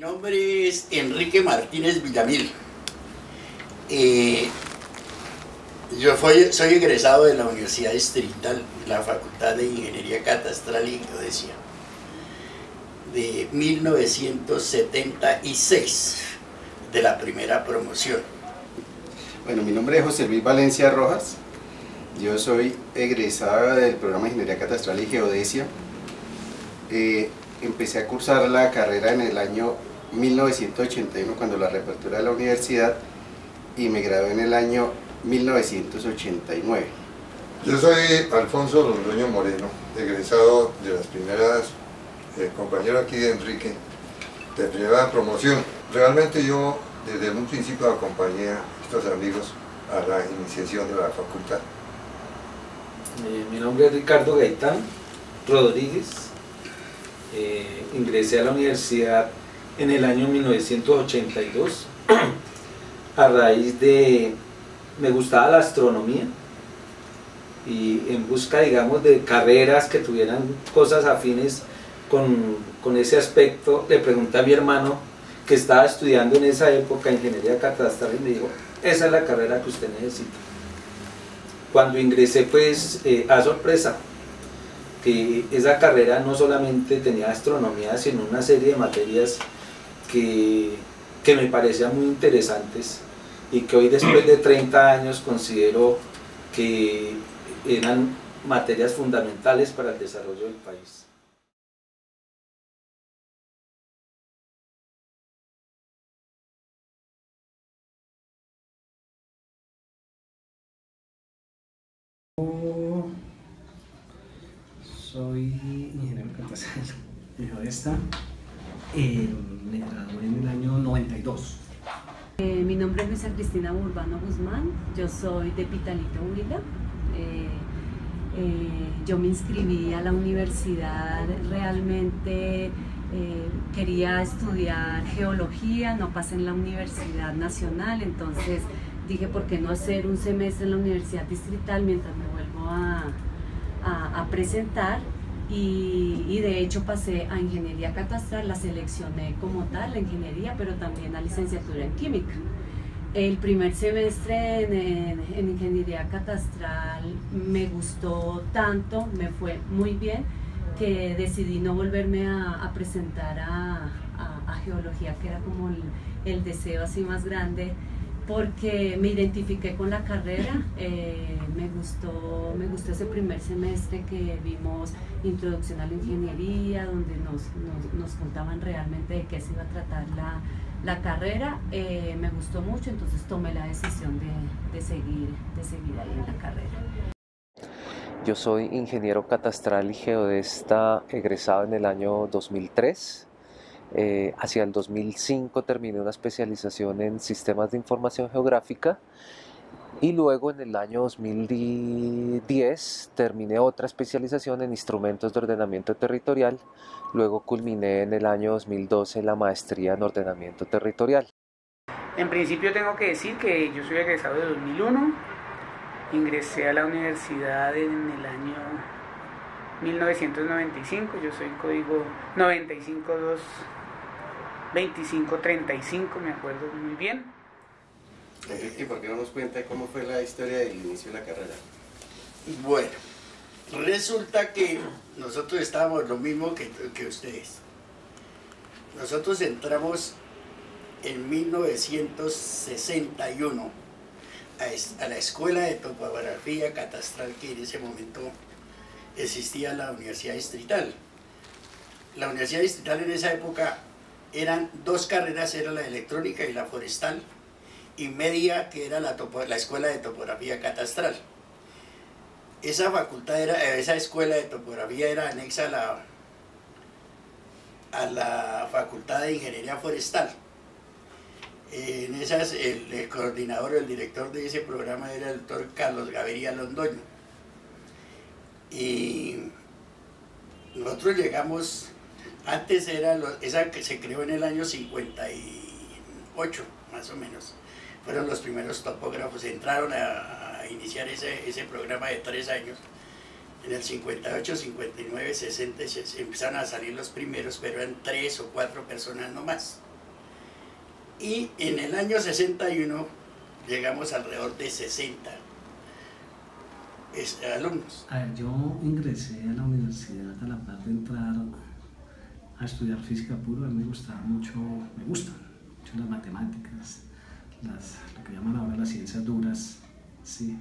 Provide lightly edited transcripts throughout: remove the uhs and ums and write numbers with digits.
nombre es Enrique Martínez Villamil. Yo soy egresado de la Universidad Distrital, de la Facultad de Ingeniería Catastral y Geodesia, de 1976, de la primera promoción. Bueno, mi nombre es José Luis Valencia Rojas. Yo soy egresado del programa de Ingeniería Catastral y Geodesia. Empecé a cursar la carrera en el año 1981 cuando la reapertura de la universidad y me gradué en el año 1989. Yo soy Alfonso Londoño Moreno, egresado de las primeras, compañero aquí de Enrique, de primera promoción. Realmente yo desde un principio acompañé a estos amigos a la iniciación de la facultad. Mi nombre es Ricardo Gaitán Rodríguez. Ingresé a la universidad en el año 1982 a raíz de... me gustaba la astronomía y en busca, digamos, de carreras que tuvieran cosas afines con ese aspecto, le pregunté a mi hermano que estaba estudiando en esa época ingeniería catastral y me dijo, esa es la carrera que usted necesita. Cuando ingresé, pues, a sorpresa, que esa carrera no solamente tenía astronomía, sino una serie de materias que me parecían muy interesantes y que hoy, después de 30 años, considero que eran materias fundamentales para el desarrollo del país. Soy ingeniero catastral y geodesta. Me gradué en el año 92. Mi nombre es Luisa Cristina Urbano Guzmán, yo soy de Pitalito, Huila. Yo me inscribí a la universidad, realmente quería estudiar geología, no pasé en la Universidad Nacional, entonces dije, ¿por qué no hacer un semestre en la Universidad Distrital mientras me vuelvo a presentar? Y de hecho pasé a Ingeniería Catastral, la seleccioné como tal, la ingeniería, pero también a licenciatura en Química. El primer semestre en Ingeniería Catastral me gustó tanto, me fue muy bien, que decidí no volverme a presentar a Geología, que era como el deseo así más grande, porque me identifiqué con la carrera. Me gustó ese primer semestre que vimos introducción a la ingeniería, donde nos contaban realmente de qué se iba a tratar la carrera. Me gustó mucho, entonces tomé la decisión de seguir ahí en la carrera. Yo soy ingeniero catastral y geodesta egresado en el año 2003. Hacia el 2005 terminé una especialización en sistemas de información geográfica y luego en el año 2010 terminé otra especialización en instrumentos de ordenamiento territorial. Luego culminé en el año 2012 la maestría en ordenamiento territorial. En principio tengo que decir que yo soy egresado de 2001, ingresé a la universidad en el año 1995, yo soy código 9522535, me acuerdo muy bien. Enrique, ¿por qué no nos cuenta cómo fue la historia del inicio de la carrera? Bueno, resulta que nosotros estábamos lo mismo que ustedes. Nosotros entramos en 1961 a la Escuela de Topografía Catastral, que en ese momento existía la Universidad Distrital. La Universidad Distrital en esa época eran dos carreras, era la electrónica y la forestal, y media, que era la Escuela de Topografía Catastral. Esa facultad esa escuela de topografía era anexa a la Facultad de Ingeniería Forestal. En esas, el coordinador, el director de ese programa era el doctor Carlos Gaviria Londoño. Y nosotros llegamos, antes esa que se creó en el año 58, más o menos. Fueron los primeros topógrafos, entraron a iniciar ese programa de 3 años. En el 58, 59, 60 empezaron a salir los primeros, pero eran 3 o 4 personas nomás. Y en el año 61 llegamos alrededor de 60 alumnos. A ver, yo ingresé a la universidad a la par de entrar a estudiar física pura. A mí me gustaba mucho, me gustan mucho las matemáticas, lo que llaman ahora las ciencias duras, ¿sí?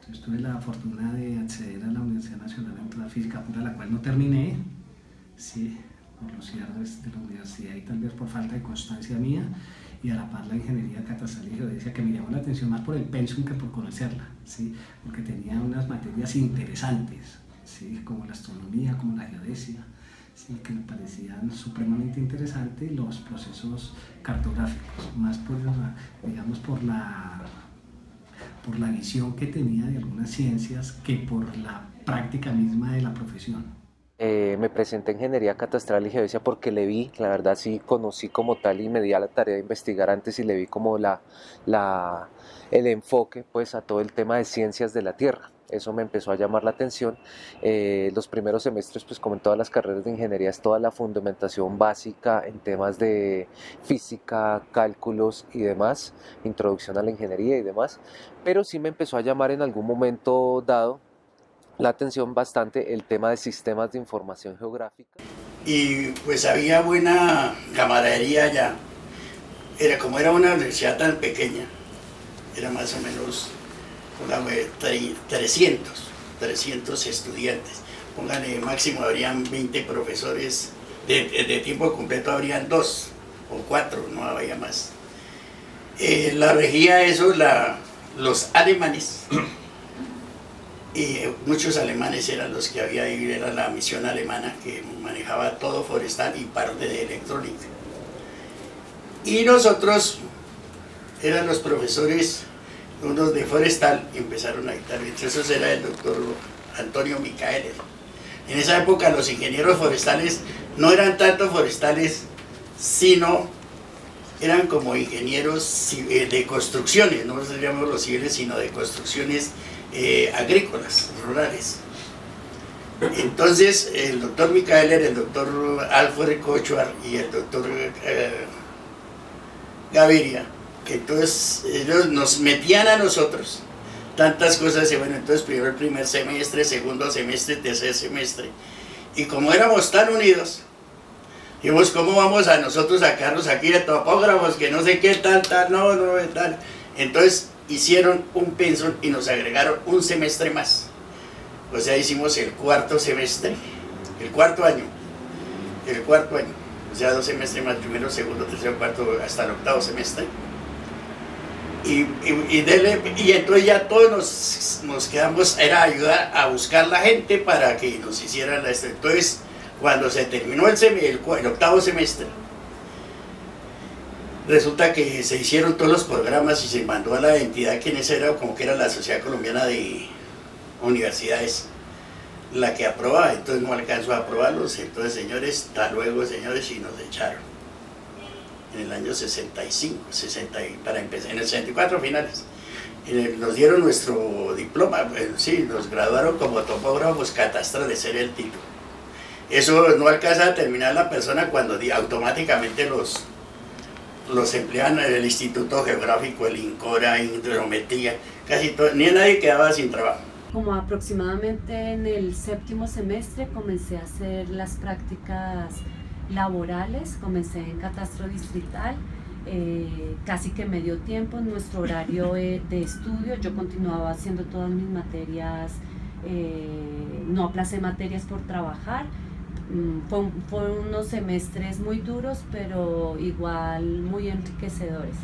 Entonces tuve la fortuna de acceder a la Universidad Nacional a entrar a física pura, la cual no terminé, ¿sí? Por los cierres de la universidad y tal vez por falta de constancia mía, y a la par la ingeniería catastral y geodesia, que me llamó la atención más por el pensum que por conocerla, ¿sí? Porque tenía unas materias interesantes, ¿sí? Como la astronomía, como la geodesia, ¿sí? Que me parecían supremamente interesantes, los procesos cartográficos, más por, digamos, por la visión que tenía de algunas ciencias que por la práctica misma de la profesión. Me presenté en Ingeniería Catastral y Geodesia porque le vi, la verdad sí conocí como tal y me di a la tarea de investigar antes y le vi como el enfoque pues a todo el tema de ciencias de la Tierra. Eso me empezó a llamar la atención. Los primeros semestres, pues como en todas las carreras de ingeniería, es toda la fundamentación básica en temas de física, cálculos y demás, introducción a la ingeniería y demás, pero sí me empezó a llamar en algún momento dado la atención bastante el tema de sistemas de información geográfica. Y pues había buena camaradería allá. Como era una universidad tan pequeña, era más o menos, póngame, 300 estudiantes. Póngale, máximo habrían 20 profesores, de tiempo completo habrían 2 o 4, no había más. La regía eso, los alemanes. Y muchos alemanes eran los que había ahí, era la misión alemana que manejaba todo forestal y parte de electrónica. Y nosotros eran los profesores, unos de forestal, y empezaron a dictar. Entre esos era el doctor Antonio Micaeler. En esa época los ingenieros forestales no eran tanto forestales, sino eran como ingenieros de construcciones, no seríamos los civiles, sino de construcciones agrícolas, rurales. Entonces el doctor Micaeler, el doctor Alfred Kochuar y el doctor Gaviria, entonces ellos nos metían a nosotros tantas cosas, y bueno, entonces primero el primer semestre, segundo semestre, tercer semestre, y como éramos tan unidos, dijimos, ¿cómo vamos a nosotros sacarnos aquí de topógrafos, que no sé qué, tal, no, tal? Entonces hicieron un pensum y nos agregaron un semestre más. O sea, hicimos el cuarto semestre, el cuarto año, o sea, 2 semestres más, primero, segundo, tercero, cuarto, hasta el octavo semestre. Y entonces ya todos nos quedamos, era ayudar a buscar la gente para que nos hicieran la... Entonces, cuando se terminó el octavo semestre, resulta que se hicieron todos los programas y se mandó a la entidad que en ese era como que era la Sociedad Colombiana de Universidades la que aprobaba. Entonces no alcanzó a aprobarlos, entonces señores, hasta luego señores, y nos echaron en el año 65, para empezar, en el 64 finales. Nos dieron nuestro diploma, sí, nos graduaron como topógrafos catastrales, era el título. Eso no alcanza a terminar la persona cuando automáticamente los emplean en el Instituto Geográfico, el INCORA, hidrometría, casi todo, ni nadie quedaba sin trabajo. Como aproximadamente en el 7º semestre comencé a hacer las prácticas laborales, comencé en catastro distrital, casi que medio tiempo en nuestro horario de estudio. Yo continuaba haciendo todas mis materias, no aplacé materias por trabajar. Fueron unos semestres muy duros, pero igual muy enriquecedores.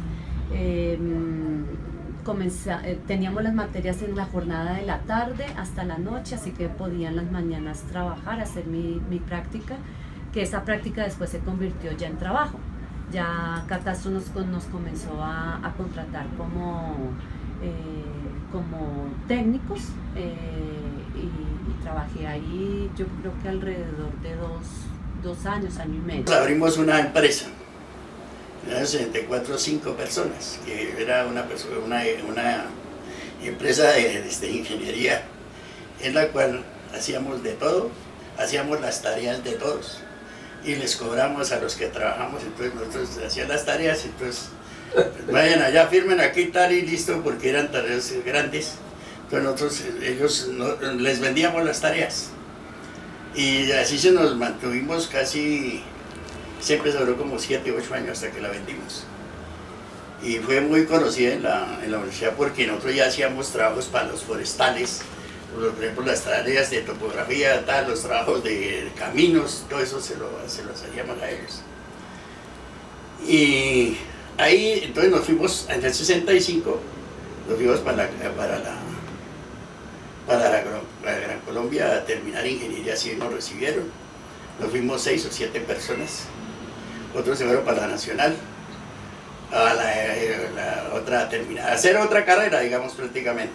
Teníamos las materias en la jornada de la tarde hasta la noche, así que podía en las mañanas trabajar, hacer mi práctica, que esa práctica después se convirtió ya en trabajo. Ya Catastro nos comenzó a contratar como técnicos, y trabajé ahí yo creo que alrededor de dos años, año y medio. Abrimos una empresa, eran 64 o 5 personas, que era una empresa de ingeniería, en la cual hacíamos de todo, hacíamos las tareas de todos. y les cobramos a los que trabajamos, entonces nosotros hacían las tareas, entonces vayan allá, firmen aquí tal y listo, porque eran tareas grandes, entonces nosotros, les vendíamos las tareas y así se nos mantuvimos casi, siempre duró como 7 u 8 años hasta que la vendimos. Y fue muy conocida en la universidad porque nosotros ya hacíamos trabajos para los forestales, por ejemplo las tareas de topografía, los trabajos de caminos, todo eso se los hacíamos a ellos. Y ahí entonces nos fuimos, en el 65, nos fuimos para la Gran Colombia a terminar ingeniería, así nos recibieron. Nos fuimos 6 o 7 personas, otros se fueron para la Nacional, a la otra terminar, a hacer otra carrera, digamos, prácticamente.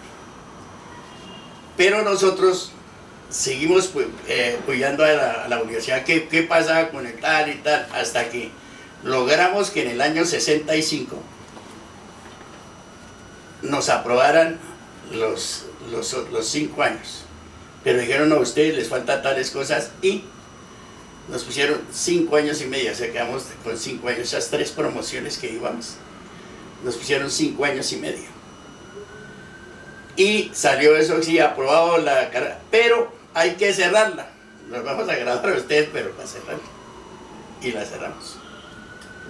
Pero nosotros seguimos apoyando a la universidad, qué pasaba con el tal y tal, hasta que logramos que en el año 65 nos aprobaran los 5 años. Pero dijeron, no, a ustedes les faltan tales cosas, y nos pusieron 5 años y medio, o sea, quedamos con 5 años, esas 3 promociones que íbamos, nos pusieron 5 años y medio. Y salió eso, sí, aprobado la carrera, pero hay que cerrarla. Nos vamos a graduar a ustedes, pero para cerrarla. Y la cerramos.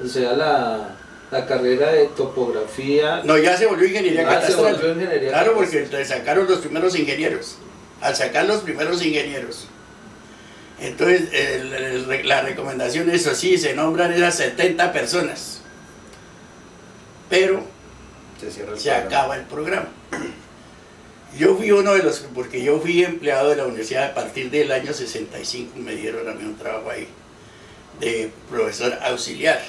O sea, la carrera de topografía... No, ya se volvió ingeniería catastral. Se volvió ingeniería claro, catastral. porque sacaron los primeros ingenieros. Al sacar los primeros ingenieros, entonces la recomendación, eso sí, se nombran esas 70 personas. Pero se acaba el programa. Yo fui uno de los, porque yo fui empleado de la universidad a partir del año 65, me dieron a mí un trabajo ahí de profesor auxiliar,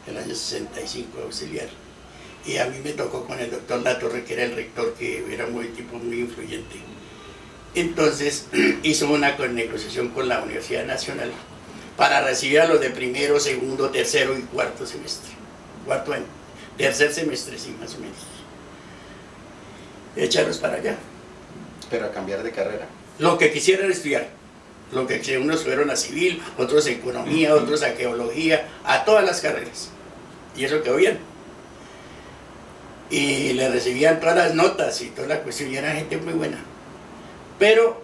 el año 65 auxiliar, y a mí me tocó con el doctor Latorre, que era el rector, que era tipo muy influyente. Entonces hizo una negociación con la Universidad Nacional para recibir a los de primero, segundo, tercero y cuarto semestre, cuarto año, tercer semestre, sí, más o menos. Echarlos para allá. Pero a cambiar de carrera. Lo que quisieran estudiar. Lo que unos fueron a civil, otros a economía, otros a geología, a todas las carreras. Y eso quedó bien. Y le recibían todas las notas y toda la cuestión, y era gente muy buena. Pero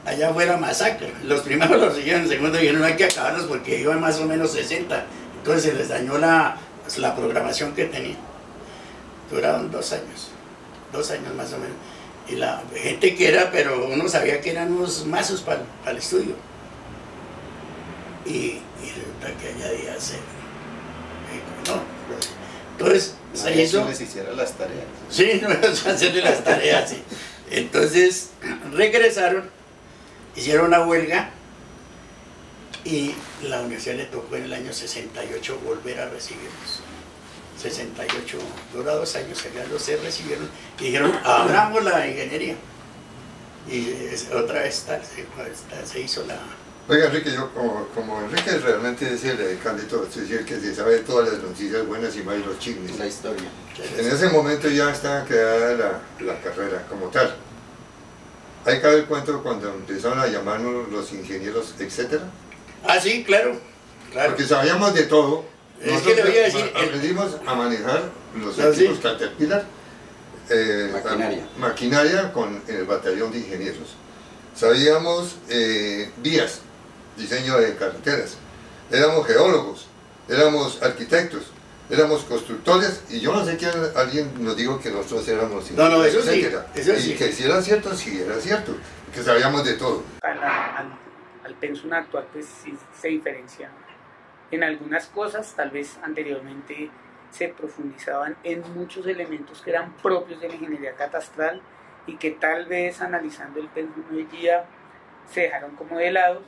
allá fue la masacre. Los primeros los siguieron, el segundo dijeron, no hay que acabarlos porque iban más o menos 60. Entonces se les dañó la programación que tenían. Duraron 2 años. 2 años más o menos. Y la gente que era, pero uno sabía que eran unos mazos para el estudio. Y resulta que allá día se... No. Entonces se hizo... les hiciera las tareas. Sí, no hacerle las tareas, sí. Entonces regresaron, hicieron una huelga, y la universidad le tocó en el año 68 volver a recibirlos. 68, dura 2 años, allá los se recibieron y dijeron, abramos la ingeniería. Y otra vez se hizo la... Oiga, Enrique, yo como Enrique realmente es el alcalde de todo, es decir, que se sabe todas las noticias buenas y malas, los chismes. La historia. En ese momento ya estaba creada la carrera como tal. Hay que dar cuenta cuando empezaron a llamarnos los ingenieros, etcétera. Ah, sí, claro. Porque sabíamos de todo. Es que le voy a decir... Aprendimos a manejar los ¿Ah, equipos sí? Caterpillar, maquinaria con el batallón de ingenieros. Sabíamos vías, diseño de carreteras, éramos geólogos, éramos arquitectos, éramos constructores, y yo no sé quién, alguien nos dijo que nosotros éramos ingenieros, no, eso sí, eso y sí. que si era cierto, que sabíamos de todo. Al pensum actual pues sí se diferencia en algunas cosas. Tal vez anteriormente se profundizaban en muchos elementos que eran propios de la ingeniería catastral y que tal vez analizando el pensum hoy día se dejaron como de lado,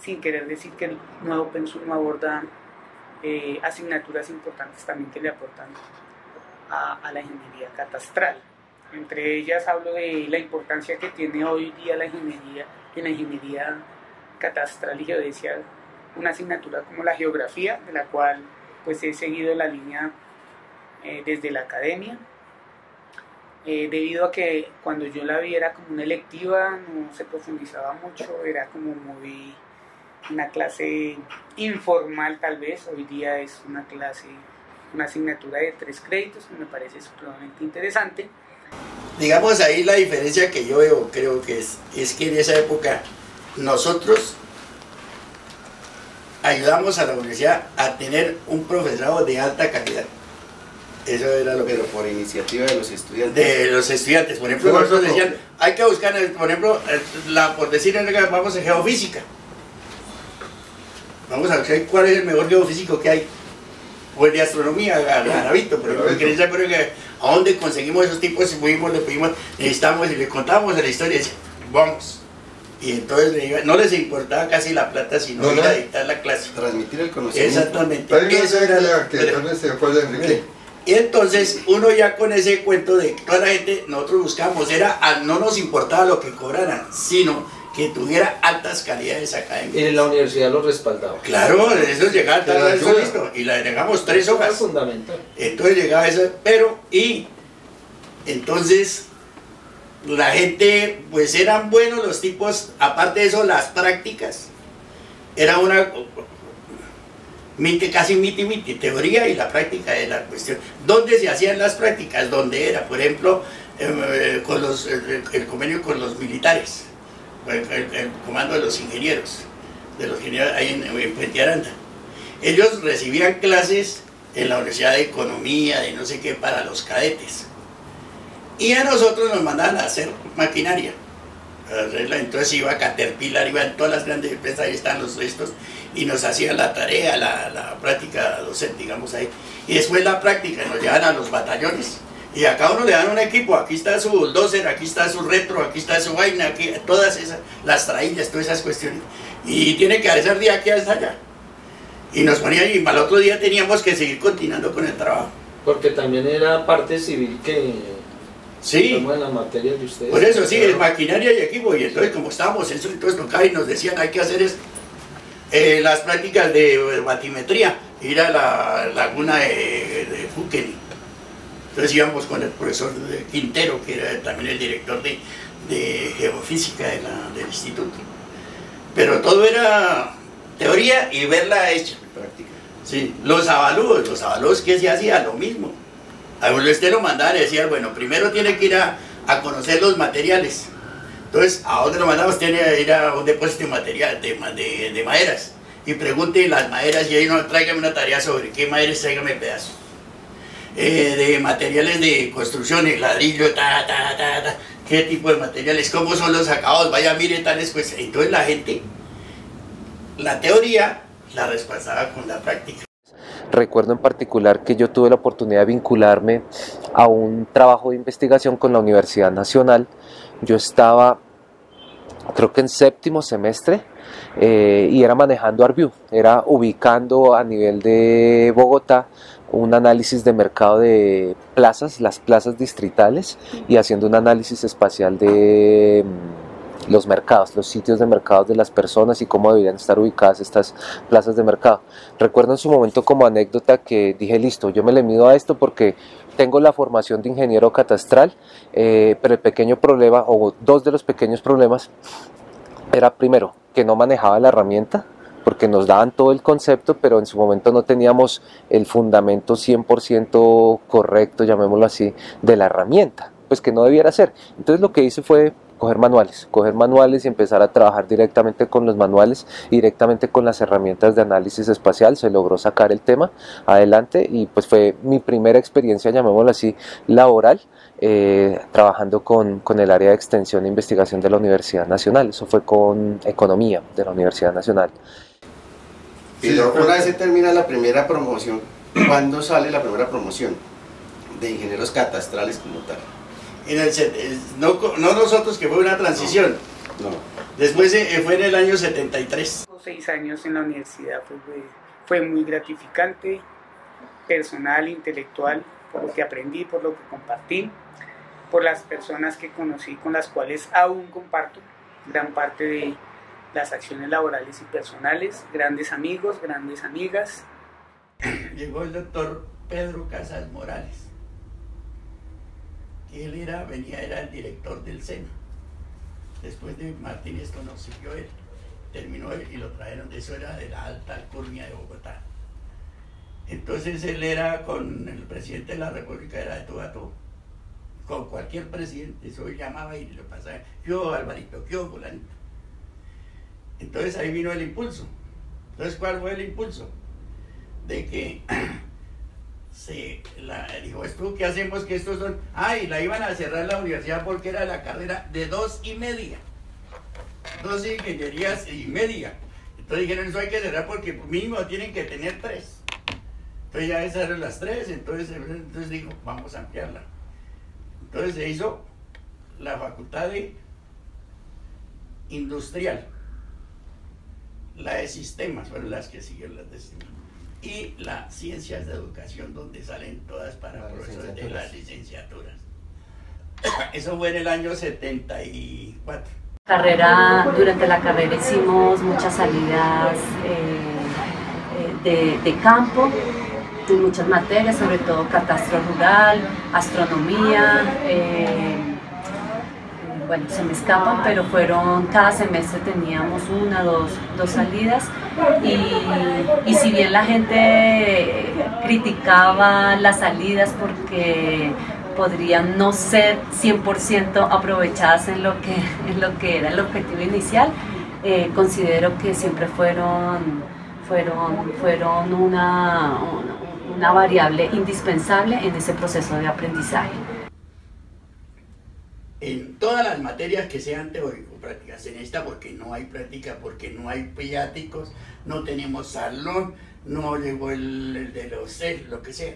sin querer decir que el nuevo pensum no aborda asignaturas importantes también que le aportan a la ingeniería catastral. Entre ellas hablo de la importancia que tiene hoy día la ingeniería, en la ingeniería catastral y geodesia, una asignatura como la geografía, de la cual pues he seguido la línea desde la academia, debido a que cuando yo la vi era como una electiva, no se profundizaba mucho, era como muy una clase informal tal vez, hoy día es una clase, una asignatura de 3 créditos que me parece supremamente interesante. Digamos, ahí la diferencia que yo veo, creo que es que en esa época nosotros ayudamos a la universidad a tener un profesorado de alta calidad. Eso era lo que... Pero por iniciativa de los estudiantes. De los estudiantes, por ejemplo, nosotros decían, hay que buscar, por ejemplo, por decir, vamos a geofísica. Vamos a ver cuál es el mejor geofísico que hay. O el de astronomía, Garavito, por ejemplo, que a dónde conseguimos esos tipos, fuimos, le pedimos, necesitamos y le contamos la historia y decían, vamos. Y entonces no les importaba casi la plata, sino ir a dictar la clase. Transmitir el conocimiento. Exactamente. Hay una idea que tal vez se acuerda, Enrique. Y entonces uno ya con ese cuento de toda la gente, nosotros buscábamos, no nos importaba lo que cobraran, sino que tuviera altas calidades académicas. Y la universidad lo respaldaba. Claro, eso llegaba tal vez listo, y le dejamos 3 hojas. Es fundamental. Entonces llegaba eso, entonces la gente, pues eran buenos los tipos, aparte de eso, las prácticas, era una casi miti, teoría y la práctica de la cuestión. ¿Dónde se hacían las prácticas? ¿Dónde era? Por ejemplo, con el convenio con los militares, el comando de los ingenieros ahí en Puente Aranda. Ellos recibían clases en la Universidad de Economía, de no sé qué, para los cadetes. Y a nosotros nos mandaban a hacer maquinaria. Entonces iba a Caterpillar, iban todas las grandes empresas, ahí están los restos, y nos hacían la tarea, la práctica docente, digamos ahí. Y después la práctica, nos llevan a los batallones. Y a cada uno le dan un equipo, aquí está su bulldozer, aquí está su retro, aquí está su vaina, aquí, todas esas, las traillas, todas esas cuestiones. Y tiene que hacer de aquí hasta allá. Y nos ponían, y al otro día teníamos que seguir continuando con el trabajo. Porque también era parte civil que... Sí. En la materia de ustedes. Por eso sí, es maquinaria y equipo. Y entonces como estábamos en eso, entonces tocaba y nos decían, hay que hacer esto. Las prácticas de batimetría, ir a la laguna de Fuqueni. Entonces íbamos con el profesor Quintero, que era también el director de geofísica del instituto. Pero todo era teoría y verla hecha. Práctica. Sí, los avalúos que se hacía lo mismo. A usted lo mandaba y decía, bueno, primero tiene que ir a conocer los materiales. Entonces, ¿a dónde lo mandamos? Tiene que ir a un depósito de material, de maderas. Y pregunte las maderas y ahí no, tráigame una tarea sobre qué maderas, tráigame pedazos. De materiales de construcción, el ladrillo, qué tipo de materiales, cómo son los acabados, vaya, mire tales cosas. Entonces la gente, la teoría la respaldaba con la práctica. Recuerdo en particular que yo tuve la oportunidad de vincularme a un trabajo de investigación con la Universidad Nacional. Yo estaba, creo que en 7º semestre, y era manejando ArcView, era ubicando a nivel de Bogotá un análisis de mercado de plazas, las plazas distritales, y haciendo un análisis espacial de los mercados, los sitios de mercados de las personas y cómo deberían estar ubicadas estas plazas de mercado. Recuerdo en su momento como anécdota que dije, listo, yo me le mido a esto porque tengo la formación de ingeniero catastral, pero el pequeño problema, o 2 de los pequeños problemas, era primero, que no manejaba la herramienta, porque nos daban todo el concepto, pero en su momento no teníamos el fundamento 100% correcto, llamémoslo así, de la herramienta, pues que no debiera ser. Entonces lo que hice fue coger manuales y empezar a trabajar directamente con los manuales y directamente con las herramientas de análisis espacial. Se logró sacar el tema adelante y pues fue mi primera experiencia, llamémoslo así, laboral, trabajando con el área de extensión e investigación de la Universidad Nacional. Eso fue con economía de la Universidad Nacional. Y una vez se termina la primera promoción, ¿cuándo sale la primera promoción de ingenieros catastrales como tal? No nosotros, que fue una transición. No. Después fue en el año 73. 6 años en la universidad fue muy gratificante, personal, intelectual, por lo que aprendí, por lo que compartí, por las personas que conocí, con las cuales aún comparto gran parte de las acciones laborales y personales, grandes amigos, grandes amigas. Llegó el doctor Pedro Casas Morales. Él era el director del SENA. Después de Martínez conoció él. terminó y lo trajeron, eso era de la alta alcurnia de Bogotá. Entonces él era con el presidente de la República, era de tú a tú, con cualquier presidente, eso llamaba y le pasaba, yo Alvarito, yo fulanito. Entonces ahí vino el impulso. Entonces, ¿cuál fue el impulso? De que dijo, ¿esto qué hacemos? Que estos son... y la iban a cerrar la universidad porque era la carrera de 2,5. 2 ingenierías y media. Entonces dijeron, eso hay que cerrar porque mínimo tienen que tener 3. Entonces ya esas eran las 3, entonces dijo, vamos a ampliarla. Entonces se hizo la facultad de industrial, la de sistemas, fueron las que siguieron las de sistemas, y las ciencias de educación, donde salen todas para profesores de las licenciaturas. Eso fue en el año 74. Durante la carrera hicimos muchas salidas de campo, en muchas materias, sobre todo catastro rural, astronomía, bueno, se me escapan, pero cada semestre teníamos 1, 2 salidas, y si bien la gente criticaba las salidas porque podrían no ser 100% aprovechadas en lo que era el objetivo inicial, considero que siempre fueron una variable indispensable en ese proceso de aprendizaje. En todas las materias que sean teórico-prácticas, en esta porque no hay práctica, porque no hay viáticos, no tenemos salón, no llegó el de los CEL, lo que sea.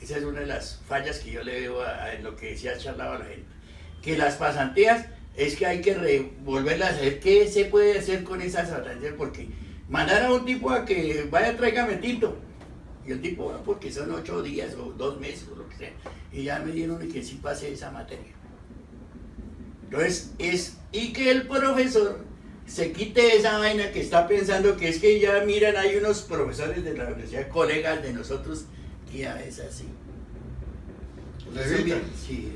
Esa es una de las fallas que yo le veo en lo que se ha charlado a la gente. Que las pasantías es que hay que volverlas a hacer. ¿Qué se puede hacer con esas pasantías? Porque mandar a un tipo a que vaya, tráigame tinto. Y el tipo va porque son 8 días o 2 meses o lo que sea. Y ya me dieron que sí pase esa materia. Entonces y que el profesor se quite esa vaina que está pensando que es que ya miran, hay unos profesores de la universidad, colegas de nosotros, que ya es así. Sí.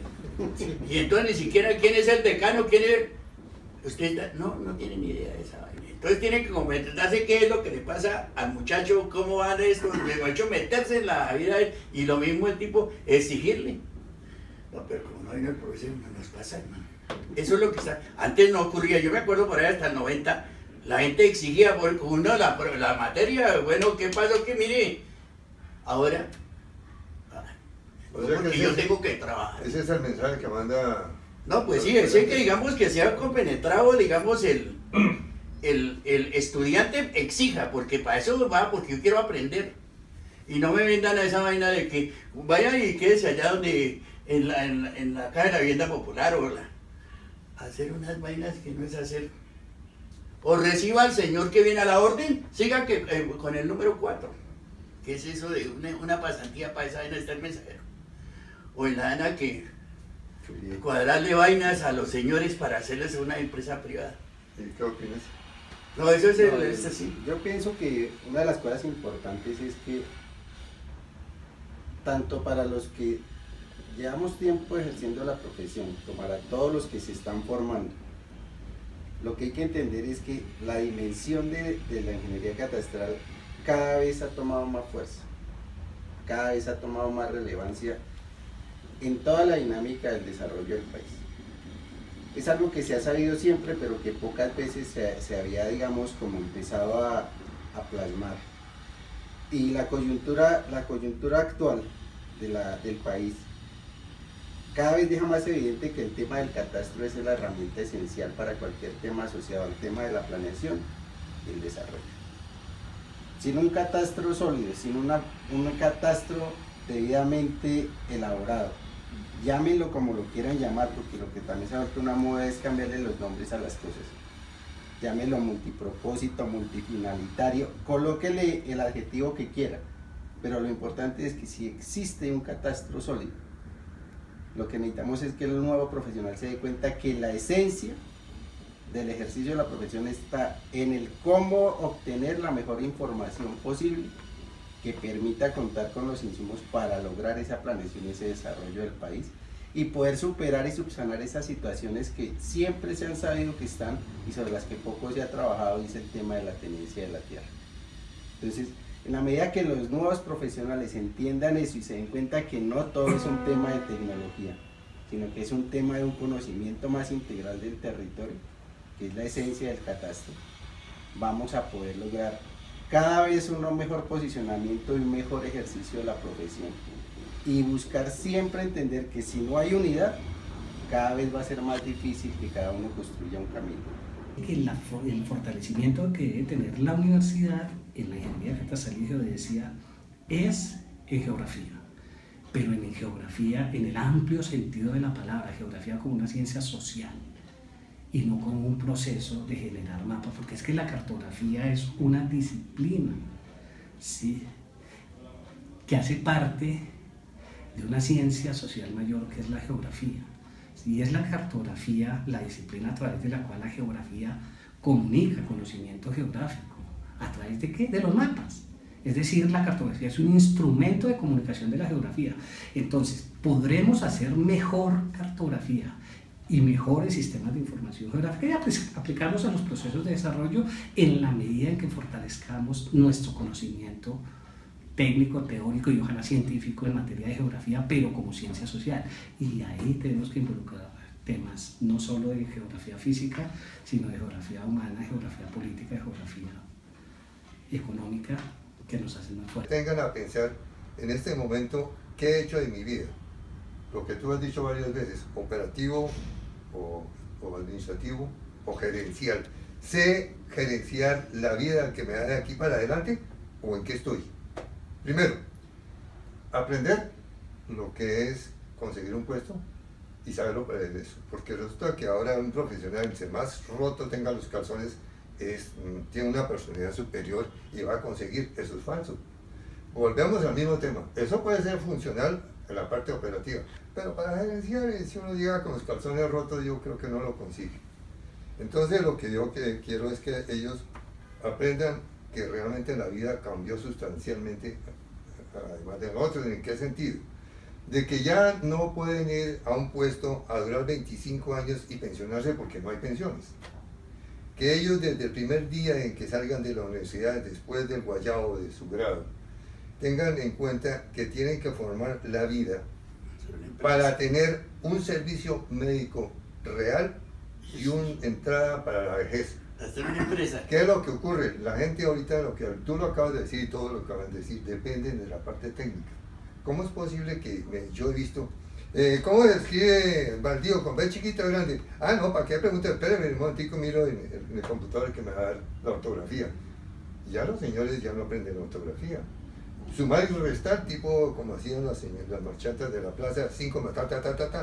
Y entonces ni siquiera quién es el decano, quién es... Usted no tiene ni idea de esa vaina. Entonces tiene que comentarse qué es lo que le pasa al muchacho, cómo van esto, de hecho meterse en la vida y lo mismo el tipo exigirle. No, pero como no viene el profesor, no nos pasa, hermano. Eso es lo que está. Antes no ocurría, yo me acuerdo por ahí hasta el 90, la gente exigía por uno la materia, bueno, ¿qué pasó? Que mire, ahora, porque yo tengo que trabajar. Ese es el mensaje que manda. No, pues sí, es que digamos que sea compenetrado, digamos, el estudiante exija, porque para eso va, porque yo quiero aprender. Y no me vendan a esa vaina de que vaya y quédese allá donde, en la caja de la vivienda popular, o hacer unas vainas que no es hacer. O reciba al señor que viene a la orden, siga con el número 4. ¿Qué es eso de una pasantía para esa vaina? Está el mensajero. O en la ANA que cuadrarle vainas a los señores para hacerles una empresa privada. ¿Y qué opinas? No, eso es así. Yo pienso que una de las cosas importantes es que tanto para los que llevamos tiempo ejerciendo la profesión, como para todos los que se están formando, lo que hay que entender es que la dimensión de la ingeniería catastral cada vez ha tomado más fuerza, cada vez ha tomado más relevancia en toda la dinámica del desarrollo del país. Es algo que se ha sabido siempre, pero que pocas veces se había, digamos, como empezado a plasmar. Y la coyuntura actual del país cada vez deja más evidente que el tema del catastro es la herramienta esencial para cualquier tema asociado al tema de la planeación y el desarrollo. Sin un catastro sólido, sin un catastro debidamente elaborado, llámenlo como lo quieran llamar, porque lo que también se ha vuelto una moda es cambiarle los nombres a las cosas. Llámenlo multipropósito, multifinalitario, colóquele el adjetivo que quiera, pero lo importante es que si existe un catastro sólido, lo que necesitamos es que el nuevo profesional se dé cuenta que la esencia del ejercicio de la profesión está en el cómo obtener la mejor información posible que permita contar con los insumos para lograr esa planeación y ese desarrollo del país, y poder superar y subsanar esas situaciones que siempre se han sabido que están y sobre las que poco se ha trabajado, y es el tema de la tenencia de la tierra. Entonces, en la medida que los nuevos profesionales entiendan eso y se den cuenta que no todo es un tema de tecnología, sino que es un tema de un conocimiento más integral del territorio, que es la esencia del catastro, vamos a poder lograr cada vez un mejor posicionamiento y un mejor ejercicio de la profesión, y buscar siempre entender que si no hay unidad, cada vez va a ser más difícil que cada uno construya un camino. El fortalecimiento que debe tener la universidad en la ingeniería catastral y geodesia es en geografía, pero en geografía en el amplio sentido de la palabra, geografía como una ciencia social y no como un proceso de generar mapas, porque es que la cartografía es una disciplina, ¿sí?, que hace parte de una ciencia social mayor que es la geografía. Y es la cartografía la disciplina a través de la cual la geografía comunica conocimiento geográfico. ¿A través de qué? De los mapas. Es decir, la cartografía es un instrumento de comunicación de la geografía. Entonces, podremos hacer mejor cartografía y mejores sistemas de información geográfica y aplicarlos a los procesos de desarrollo en la medida en que fortalezcamos nuestro conocimiento técnico, teórico y ojalá científico en materia de geografía, pero como ciencia social. Y ahí tenemos que involucrar temas no solo de geografía física, sino de geografía humana, geografía política, geografía económica, que nos hacen más fuertes. Tengan a pensar en este momento qué he hecho de mi vida. Lo que tú has dicho varias veces, operativo o administrativo o gerencial. ¿Sé gerenciar la vida que me da de aquí para adelante o en qué estoy? Primero, aprender lo que es conseguir un puesto y saberlo para eso, porque resulta que ahora un profesional, el más roto tenga los calzones, tiene una personalidad superior y va a conseguir, eso es falso. Volvemos al mismo tema, eso puede ser funcional en la parte operativa, pero para gerenciar, si uno llega con los calzones rotos, yo creo que no lo consigue. Entonces lo que yo quiero es que ellos aprendan que realmente la vida cambió sustancialmente, además de nosotros. ¿En qué sentido? De que ya no pueden ir a un puesto a durar 25 años y pensionarse porque no hay pensiones. Que ellos desde el primer día en que salgan de la universidad, después del guayabo de su grado, tengan en cuenta que tienen que formar la vida para tener un servicio médico real y una entrada para la vejez. Hacer una empresa. ¿Qué es lo que ocurre? La gente ahorita, lo que tú lo acabas de decir y todo lo que acabas de decir, depende de la parte técnica. ¿Cómo es posible que yo he visto, cómo se escribe baldío con B chiquita o grande? Ah, no, ¿para qué preguntar? Espérame un momentico, miro en el computador que me va a dar la ortografía. Ya los señores ya no aprenden la ortografía. Sumar y restar, tipo como hacían las marchantas de la plaza, 5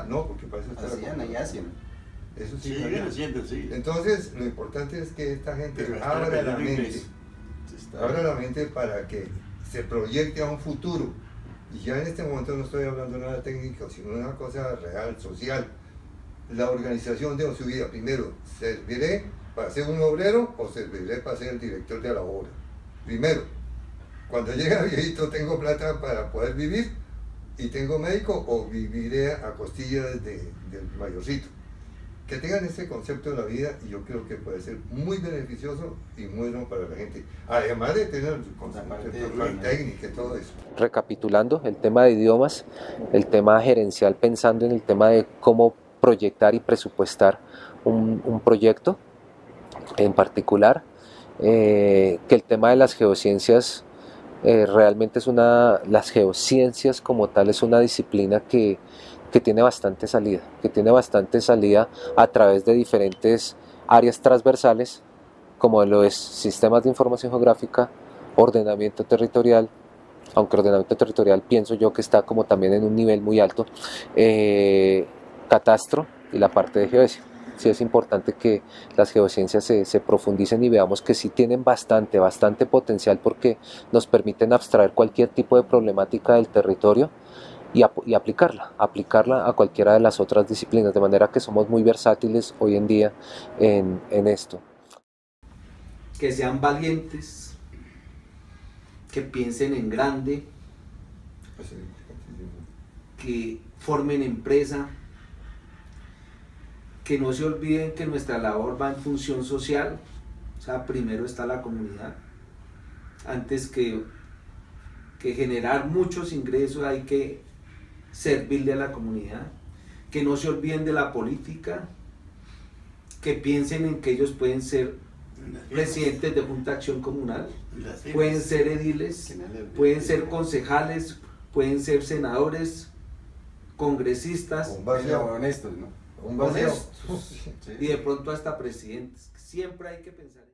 no, porque para eso está hacían la y hacen. Eso sí, siguen haciendo, sí. Entonces, lo importante es que esta gente abra la mente para que se proyecte a un futuro. Y ya en este momento no estoy hablando nada técnico, sino una cosa real, social. La organización de su vida. Primero, ¿serviré para ser un obrero o serviré para ser el director de la obra? Primero, cuando llegue a viejito, ¿tengo plata para poder vivir y tengo médico o viviré a costillas del mayorcito? Que tengan ese concepto de la vida, y yo creo que puede ser muy beneficioso y muy bueno para la gente, además de tener el concepto técnico y todo eso. Recapitulando, el tema de idiomas, el tema gerencial, pensando en el tema de cómo proyectar y presupuestar un proyecto en particular, que el tema de las geociencias realmente las geociencias como tal es una disciplina que tiene bastante salida, a través de diferentes áreas transversales, como lo es sistemas de información geográfica, ordenamiento territorial, aunque ordenamiento territorial pienso yo que está como también en un nivel muy alto, catastro y la parte de geodesia. Sí es importante que las geociencias se profundicen y veamos que sí tienen bastante potencial, porque nos permiten abstraer cualquier tipo de problemática del territorio y aplicarla a cualquiera de las otras disciplinas, de manera que somos muy versátiles hoy en día en esto. Que sean valientes, que piensen en grande, que formen empresa, que no se olviden que nuestra labor va en función social, o sea, primero está la comunidad, antes que generar muchos ingresos hay que servirle a la comunidad, que no se olviden de la política, que piensen en que ellos pueden ser presidentes de Junta de Acción Comunal, pueden ser ediles, pueden ser concejales, pueden ser senadores, congresistas, honestos, ¿no? Un vacío. y de pronto hasta presidentes. Siempre hay que pensar en